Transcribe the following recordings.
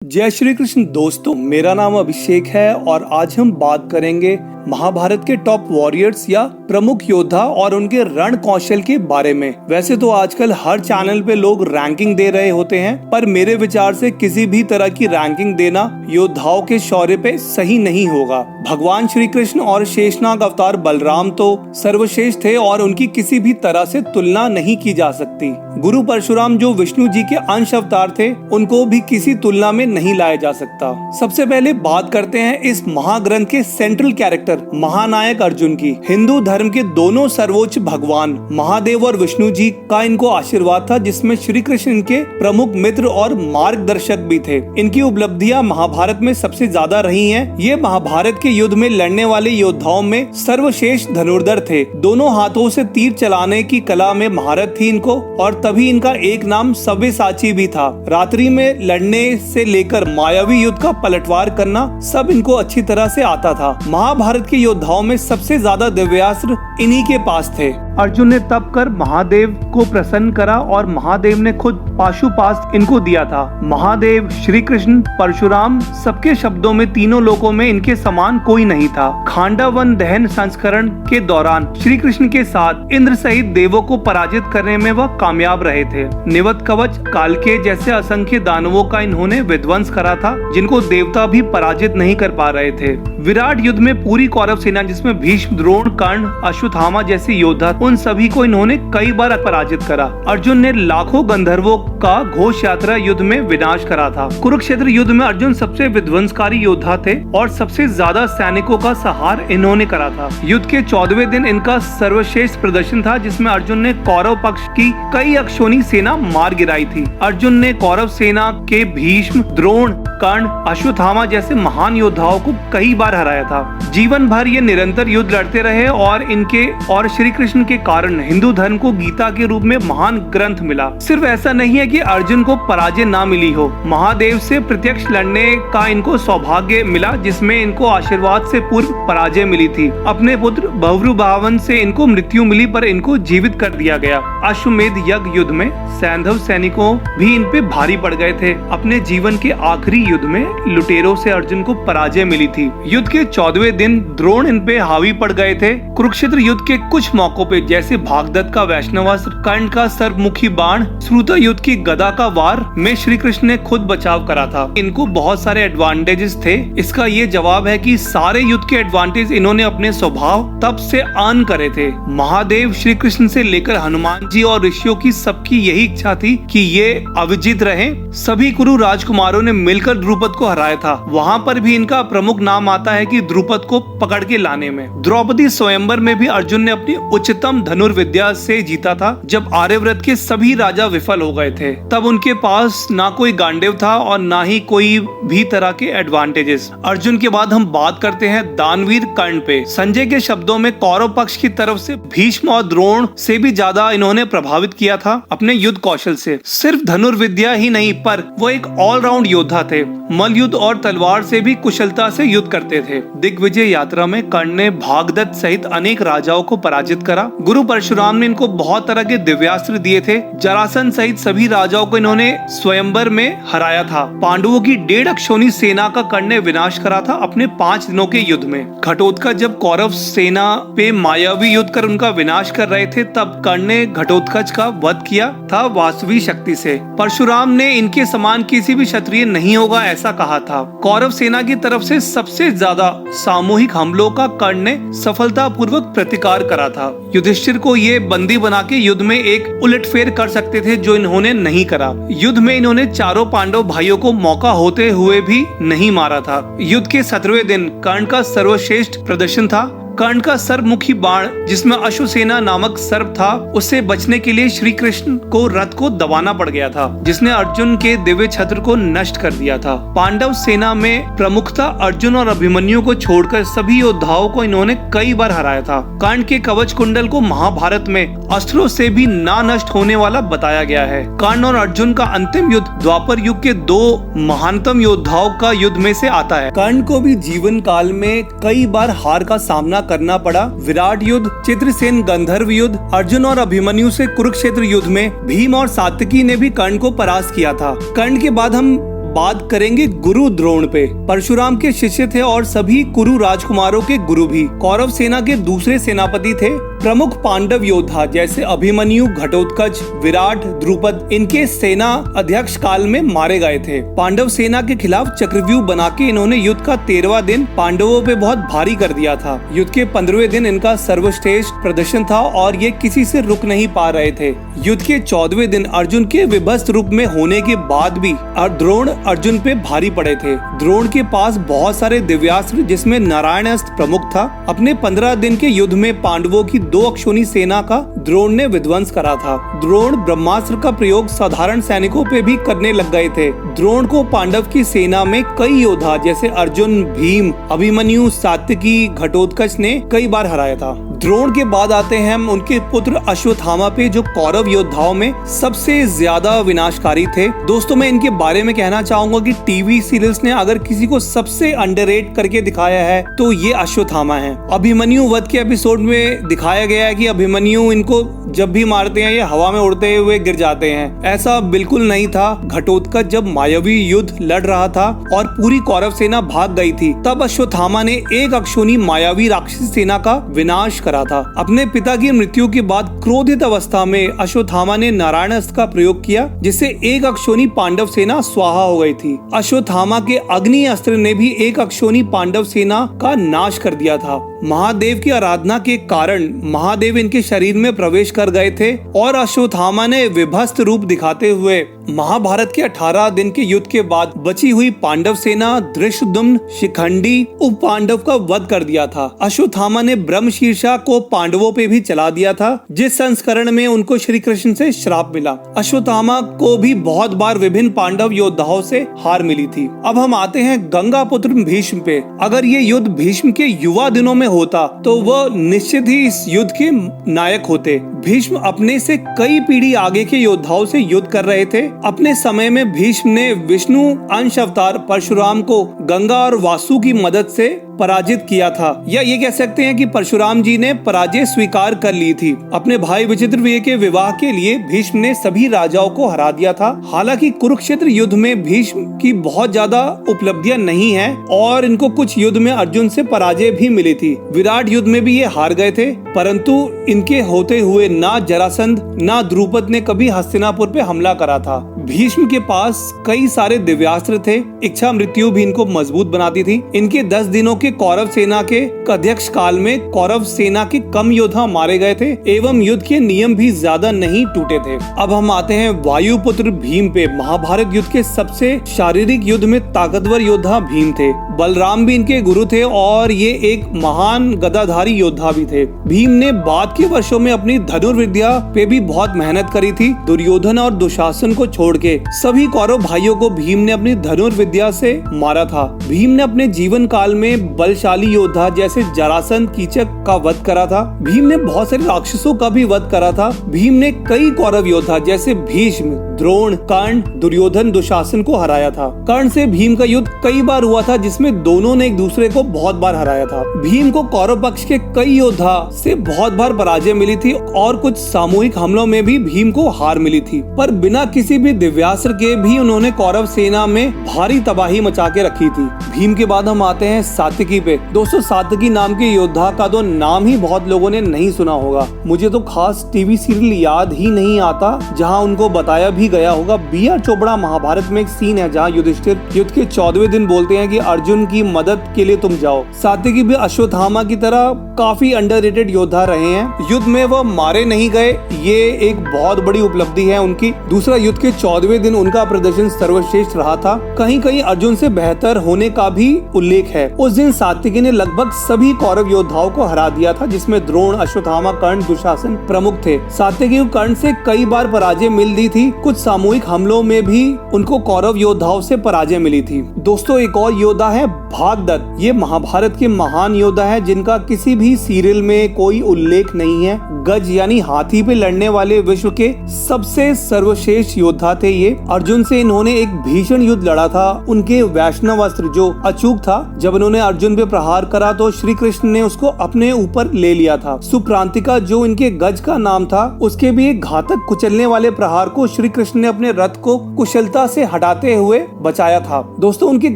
जय श्री कृष्ण दोस्तों, मेरा नाम अभिषेक है और आज हम बात करेंगे महाभारत के टॉप वॉरियर्स या प्रमुख योद्धा और उनके रण कौशल के बारे में। वैसे तो आजकल हर चैनल पे लोग रैंकिंग दे रहे होते हैं, पर मेरे विचार से किसी भी तरह की रैंकिंग देना योद्धाओं के शौर्य पे सही नहीं होगा। भगवान श्री कृष्ण और शेषनाग अवतार बलराम तो सर्वश्रेष्ठ थे और उनकी किसी भी तरह से तुलना नहीं की जा सकती। गुरु परशुराम जो विष्णु जी के अंश अवतार थे, उनको भी किसी तुलना में नहीं लाया जा सकता। सबसे पहले बात करते हैं इस महाग्रंथ के सेंट्रल कैरेक्टर महानायक अर्जुन की। हिंदू धर्म के दोनों सर्वोच्च भगवान महादेव और विष्णु जी का इनको आशीर्वाद था, जिसमें श्री कृष्ण इनके प्रमुख मित्र और मार्गदर्शक भी थे। इनकी उपलब्धियां महाभारत में सबसे ज्यादा रही हैं। ये महाभारत के युद्ध में लड़ने वाले योद्धाओं में सर्वश्रेष्ठ धनुर्धर थे। दोनों हाथों से तीर चलाने की कला में महारत थी इनको, और तभी इनका एक नाम सव्यसाची भी था। रात्रि में लड़ने से लेकर मायावी युद्ध का पलटवार करना सब इनको अच्छी तरह से आता था। महाभारत के योद्धाओं में सबसे ज्यादा दिव्यास्त्र इन्हीं के पास थे। अर्जुन ने तप कर महादेव को प्रसन्न करा और महादेव ने खुद पाशुपास्त्र इनको दिया था। महादेव, श्री कृष्ण, परशुराम, सबके शब्दों में तीनों लोकों में इनके समान कोई नहीं था। खांडवन दहन संस्करण के दौरान श्री कृष्ण के साथ इंद्र सहित देवों को पराजित करने में वह कामयाब रहे थे। निवत कवच, कालके जैसे असंख्य दानवों का इन्होंने विध्वंस करा था, जिनको देवता भी पराजित नहीं कर पा रहे थे। विराट युद्ध में पूरी कौरव सेना, जिसमें भीष्म, द्रोण, कर्ण, अश्वत्थामा जैसे योद्धा, उन सभी को इन्होंने कई बार पराजित करा। अर्जुन ने लाखों गंधर्वों का घोष यात्रा युद्ध में विनाश करा था। कुरुक्षेत्र युद्ध में अर्जुन सबसे विध्वंसकारी योद्धा थे और सबसे ज्यादा सैनिकों का संहार इन्होंने करा था। युद्ध के 14वें दिन इनका सर्वश्रेष्ठ प्रदर्शन था, जिसमें अर्जुन ने कौरव पक्ष की कई अक्षौणी सेना मार गिराई थी। अर्जुन ने कौरव सेना के भीष्म, द्रोण, कर्ण, अश्वत्थामा जैसे महान योद्धाओं को कई बार हराया था। जीवन भर ये निरंतर युद्ध लड़ते रहे और इनके और श्री कृष्ण के कारण हिंदू धर्म को गीता के रूप में महान ग्रंथ मिला। सिर्फ ऐसा नहीं है कि अर्जुन को पराजय ना मिली हो, महादेव से प्रत्यक्ष लड़ने का इनको सौभाग्य मिला, जिसमें इनको आशीर्वाद से पूर्व पराजय मिली थी। अपने पुत्र बभ्रुवाहन से इनको मृत्यु मिली, पर इनको जीवित कर दिया गया। अश्वमेध यज्ञ युद्ध में सैंधव सैनिकों भी इन पे भारी पड़ गए थे। अपने जीवन के आखिरी युद्ध में लुटेरों से अर्जुन को पराजय मिली थी। युद्ध के 14वें दिन द्रोण इन पे हावी पड़ गए थे। कुरुक्षेत्र युद्ध के कुछ मौकों पे, जैसे भागदत्त का वैष्णवास्त्र, कर्ण का सर्पमुखी बाण, श्रुत युद्ध की गदा का वार में श्री कृष्ण ने खुद बचाव करा था। इनको बहुत सारे एडवांटेजेस थे। इसका ये जवाब है कि सारे युद्ध के एडवांटेज इन्होंने अपने स्वभाव तप से अर्न करे थे। महादेव, श्री कृष्ण से लेकर हनुमान जी और ऋषियों की सबकी यही इच्छा थी कि ये अविजित रहे। सभी कुरु राजकुमारों ने मिलकर द्रुपद को हराया था। वहाँ पर भी इनका प्रमुख नाम आता है कि द्रुपद को पकड़ के लाने में। द्रौपदी स्वयंवर में भी अर्जुन ने अपनी उच्चतम धनुर्विद्या से जीता था। जब आर्यव्रत के सभी राजा विफल हो गए थे, तब उनके पास ना कोई गांडीव था और ना ही कोई भी तरह के एडवांटेजेस। अर्जुन के बाद हम बात करते हैं दानवीर कर्ण पे। संजय के शब्दों में कौरव पक्ष की तरफ से भीष्म और द्रोण से भी ज्यादा इन्होंने प्रभावित किया था अपने युद्ध कौशल से। सिर्फ धनुर्विद्या ही नहीं, पर वो एक ऑलराउंड योद्धा थे। मल्लयुद्ध और तलवार से भी कुशलता से युद्ध करते थे। दिग्विजय यात्रा में कर्ण ने भागदत्त सहित अनेक राजाओं को पराजित करा। गुरु परशुराम ने इनको बहुत तरह के दिव्यास्त्र दिए थे। जरासंध सहित सभी राजाओं को इन्होंने स्वयंवर में हराया था। पांडवों की 1.5 अक्षौणी सेना का कर्ण ने विनाश करा था अपने 5 दिनों के युद्ध में। घटोत्कच जब कौरव सेना पे मायावी युद्ध कर उनका विनाश कर रहे थे, तब कर्ण ने घटोत्कच का वध किया था वास्तविक शक्ति से। परशुराम ने इनके समान किसी भी क्षत्रिय नहीं होगा ऐसा कहा था। कौरव सेना की तरफ से सबसे ज्यादा सामूहिक हमलों का कर्ण ने सफलतापूर्वक प्रतिकार करा था। युधिष्ठिर को ये बंदी बना के युद्ध में एक उलटफेर कर सकते थे, जो इन्होंने नहीं करा। युद्ध में इन्होंने चारों पांडव भाइयों को मौका होते हुए भी नहीं मारा था। युद्ध के 17वें दिन कर्ण का सर्वश्रेष्ठ प्रदर्शन था। कर्ण का सर्पमुखी बाण, जिसमें अश्वसेना नामक सर्प था, उससे बचने के लिए श्री कृष्ण को रथ को दबाना पड़ गया था, जिसने अर्जुन के दिव्य छत्र को नष्ट कर दिया था। पांडव सेना में प्रमुखता अर्जुन और अभिमन्यु को छोड़कर सभी योद्धाओं को इन्होंने कई बार हराया था। कर्ण के कवच कुंडल को महाभारत में अस्त्रों से भी ना नष्ट होने वाला बताया गया है। कर्ण और अर्जुन का अंतिम युद्ध द्वापर युग के 2 महानतम योद्धाओं का युद्ध में से आता है। कर्ण को भी जीवन काल में कई बार हार का सामना करना पड़ा। विराट युद्ध, चित्रसेन गंधर्व युद्ध, अर्जुन और अभिमन्यु से कुरुक्षेत्र युद्ध में भीम और सात्यकी ने भी कर्ण को परास्त किया था। कर्ण के बाद हम बात करेंगे गुरु द्रोण पे। परशुराम के शिष्य थे और सभी कुरु राजकुमारों के गुरु भी। कौरव सेना के दूसरे सेनापति थे। प्रमुख पांडव योद्धा जैसे अभिमन्यु, घटोत्कच, विराट, द्रुपद इनके सेना अध्यक्ष काल में मारे गए थे। पांडव सेना के खिलाफ चक्रव्यूह बना के इन्होंने युद्ध का 13वां दिन पांडवों पे बहुत भारी कर दिया था। युद्ध के 15वें दिन इनका सर्वश्रेष्ठ प्रदर्शन था और ये किसी से रुक नहीं पा रहे थे। युद्ध के 14वें दिन अर्जुन के विभस्त रूप में होने के बाद भी द्रोण अर्जुन पे भारी पड़े थे। द्रोण के पास बहुत सारे दिव्यास्त्र जिसमें नारायणास्त्र प्रमुख था। अपने 15 दिन के युद्ध में पांडवों की 2 अक्षौणी सेना का द्रोण ने विध्वंस करा था। द्रोण ब्रह्मास्त्र का प्रयोग साधारण सैनिकों पे भी करने लग गए थे। द्रोण को पांडव की सेना में कई योद्धा जैसे अर्जुन, भीम, अभिमन्यु, सात्यकी, घटोत्कच ने कई बार हराया था। द्रोण के बाद आते हैं हम उनके पुत्र अश्वत्थामा पे, जो कौरव योद्धाओं में सबसे ज्यादा विनाशकारी थे। दोस्तों मैं इनके बारे में कहना चाहूंगा कि टीवी सीरियल्स ने अगर किसी को सबसे अंडररेट करके दिखाया है तो ये अश्वत्थामा है। अभिमन्यु वध के एपिसोड में दिखाया गया है कि अभिमन्यु इनको जब भी मारते हैं ये हवा में उड़ते हुए गिर जाते हैं। ऐसा बिल्कुल नहीं था। घटोत्कच जब मायावी युद्ध लड़ रहा था और पूरी कौरव सेना भाग गई थी, तब अश्वत्थामा ने एक अक्षौणी मायावी राक्षसी सेना का विनाश करा था। अपने पिता की मृत्यु के बाद क्रोधित अवस्था में अश्वत्थामा ने नारायणास्त्र का प्रयोग किया, जिससे एक अक्षौणी पांडव सेना स्वाहा हो गई थी। अश्वत्थामा के अग्नि अस्त्र ने भी एक अक्षौणी पांडव सेना का नाश कर दिया था। महादेव की आराधना के कारण महादेव इनके शरीर में प्रवेश कर गए थे और अश्वत्थामा ने विभस्त रूप दिखाते हुए महाभारत के 18 दिन के युद्ध के बाद बची हुई पांडव सेना धृष्टद्युम्न, शिखंडी, उप पांडव का वध कर दिया था। अश्वत्थामा ने ब्रह्मशीर्षा को पांडवों पे भी चला दिया था, जिस संस्करण में उनको श्री कृष्ण से श्राप मिला। अश्वत्थामा को भी बहुत बार विभिन्न पांडव योद्धाओं से हार मिली थी। अब हम आते हैं गंगा पुत्र भीष्म पे। अगर ये युद्ध भीष्म के युवा दिनों में होता तो वह निश्चित ही इस युद्ध के नायक होते। भीष्म अपने से कई पीढ़ी आगे के योद्धाओं से युद्ध कर रहे थे। अपने समय में भीष्म ने विष्णु अंश अवतार परशुराम को गंगा और वासु की मदद से पराजित किया था, या ये कह सकते हैं कि परशुराम जी ने पराजय स्वीकार कर ली थी। अपने भाई विचित्रवीर्य के विवाह के लिए भीष्म ने सभी राजाओं को हरा दिया था। हालांकि कुरुक्षेत्र युद्ध में भीष्म की बहुत ज्यादा उपलब्धियां नहीं है और इनको कुछ युद्ध में अर्जुन से पराजय भी मिली थी। विराट युद्ध में भी ये हार गए थे, परंतु इनके होते हुए ना जरासंध ना द्रुपद ने कभी हस्तिनापुर पे हमला करा था। भीष्म के पास कई सारे दिव्यास्त्र थे। इच्छा मृत्यु भी इनको मजबूत बनाती थी। इनके 10 दिनों के कौरव सेना के अध्यक्ष काल में कौरव सेना के कम योद्धा मारे गए थे एवं युद्ध के नियम भी ज्यादा नहीं टूटे थे। अब हम आते हैं वायुपुत्र भीम पे। महाभारत युद्ध के सबसे शारीरिक युद्ध में ताकतवर योद्धा भीम थे। बलराम भी इनके गुरु थे और ये एक महान गदाधारी योद्धा भी थे। भीम ने बाद के वर्षों में अपनी धनुर्विद्या पे भी बहुत मेहनत करी थी। दुर्योधन और दुशासन को छोड़ के सभी कौरव भाइयों को भीम ने अपनी धनुर्विद्या से मारा था। भीम ने अपने जीवन काल में बलशाली योद्धा जैसे जरासंध, कीचक का वध करा था। भीम ने बहुत सारे राक्षसों का भी वध करा था। भीम ने कई कौरव योद्धा जैसे भीष्म, द्रोण, कर्ण, दुर्योधन, दुशासन को हराया था। कर्ण से भीम का युद्ध कई बार हुआ था, जिसमें दोनों ने एक दूसरे को बहुत बार हराया था। भीम को कौरव पक्ष के कई योद्धा से बहुत बार पराजय मिली थी और कुछ सामूहिक हमलों में भी भीम को हार मिली थी, पर बिना किसी भी दिव्यास्त्र के भी उन्होंने कौरव सेना में भारी तबाही मचा के रखी थी। भीम के बाद हम आते हैं सात्यकी पे। दोस्तों सात्यकी नाम के योद्धा का तो नाम ही बहुत लोगों ने नहीं सुना होगा। मुझे तो खास टीवी सीरियल याद ही नहीं आता जहां उनको बताया भी गया होगा। B.R. चोपड़ा महाभारत में एक सीन है जहां युधिष्ठिर युद्ध के 14वें दिन बोलते हैं कि अर्जुन की मदद के लिए तुम जाओ। सात्यकी भी अश्वत्थामा की तरह काफी अंडररेटेड योद्धा रहे हैं। युद्ध में वह मारे नहीं गए, ये एक बहुत बड़ी उपलब्धि है उनकी। दूसरा, युद्ध के 14वें दिन उनका प्रदर्शन सर्वश्रेष्ठ रहा था। कहीं कहीं अर्जुन से बेहतर होने का भी उल्लेख है। उस दिन सात्यकी ने लगभग सभी कौरव योद्धाओं को हरा दिया था, जिसमें द्रोण, अश्वत्थामा, कर्ण, दुशासन प्रमुख थे। सात्यकी को कर्ण से कई बार पराजय मिल दी थी। कुछ सामूहिक हमलों में भी उनको कौरव योद्धाओं से पराजय मिली थी। दोस्तों एक और योद्धा है भागदत्त। ये महाभारत के महान योद्धा है जिनका किसी भी सीरियल में कोई उल्लेख नहीं है। गज यानी हाथी पे लड़ने वाले विश्व के सबसे सर्वश्रेष्ठ योद्धा थे ये। अर्जुन से इन्होंने एक भीषण युद्ध लड़ा था। उनके वैष्णव अस्त्र जो अचूक था, जब इन्होंने अर्जुन पे प्रहार करा तो श्री कृष्ण ने उसको अपने ऊपर ले लिया था। सुप्रांतिका जो इनके गज का नाम था, उसके भी एक घातक कुचलने वाले प्रहार को श्री कृष्ण ने अपने रथ को कुशलता से हटाते हुए बचाया था। दोस्तों, उनके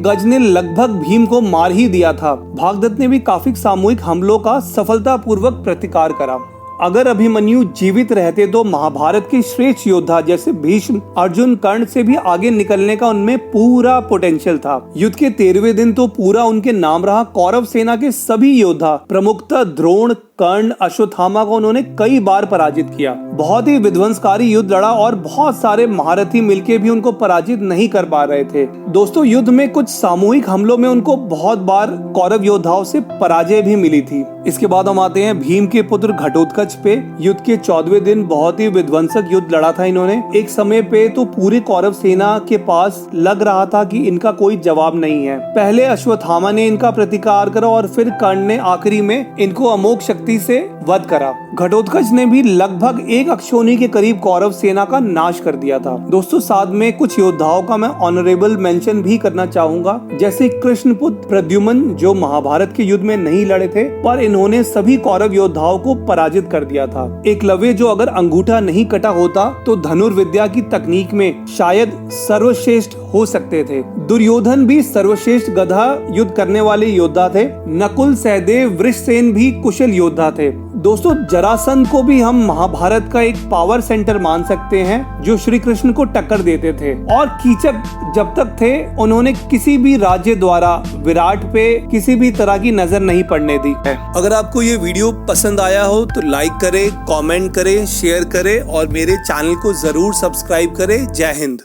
गज ने लगभग भीम को मार ही दिया था। भागदत्त ने भी काफी सामूहिक हमलों का सफलतापूर्वक प्रतिकार करा। अगर अभिमन्यु जीवित रहते तो महाभारत के श्रेष्ठ योद्धा जैसे भीष्म, अर्जुन, कर्ण से भी आगे निकलने का उनमें पूरा पोटेंशियल था। युद्ध के 13वें दिन तो पूरा उनके नाम रहा। कौरव सेना के सभी योद्धा, प्रमुखतः द्रोण, कर्ण, अश्वत्थामा को उन्होंने कई बार पराजित किया। बहुत ही विध्वंसकारी युद्ध लड़ा और बहुत सारे महारथी मिलके भी उनको पराजित नहीं कर पा रहे थे। दोस्तों, युद्ध में कुछ सामूहिक हमलों में उनको बहुत बार कौरव योद्धाओं से पराजय भी मिली थी। इसके बाद हम आते हैं भीम के पुत्र घटोत्कच पे। युद्ध के 14वें दिन बहुत ही विध्वंसक युद्ध लड़ा था इन्होंने। एक समय पे तो पूरे कौरव सेना के पास लग रहा था कि इनका कोई जवाब नहीं है। पहले अश्वत्थामा ने इनका प्रतिकार करा और फिर कर्ण ने आखिरी में इनको अमोघ शक्ति से वध करा। घटोत्कच ने भी लगभग 1 अक्षोहिणी के करीब कौरव सेना का नाश कर दिया था। दोस्तों, साथ में कुछ योद्धाओं का मैं ऑनरेबल मेंशन भी करना चाहूंगा, जैसे कृष्णपुत्र प्रद्युम्न जो महाभारत के युद्ध में नहीं लड़े थे, पर इन्होंने सभी कौरव योद्धाओं को पराजित कर दिया था। एकलव्य जो अगर अंगूठा नहीं कटा होता तो धनुर्विद्या की तकनीक में शायद सर्वश्रेष्ठ हो सकते थे। दुर्योधन भी सर्वश्रेष्ठ गधा युद्ध करने वाले योद्धा थे। नकुल, सहदेव, वृषसेन भी कुशल योद्धा थे। दोस्तों, जरासंध को भी हम महाभारत का एक पावर सेंटर मान सकते हैं जो श्री कृष्ण को टक्कर देते थे। और कीचक जब तक थे उन्होंने किसी भी राज्य द्वारा विराट पे किसी भी तरह की नजर नहीं पड़ने दी। अगर आपको ये वीडियो पसंद आया हो तो लाइक करें, कमेंट करें, शेयर करें और मेरे चैनल को जरूर सब्सक्राइब करें। जय हिंद।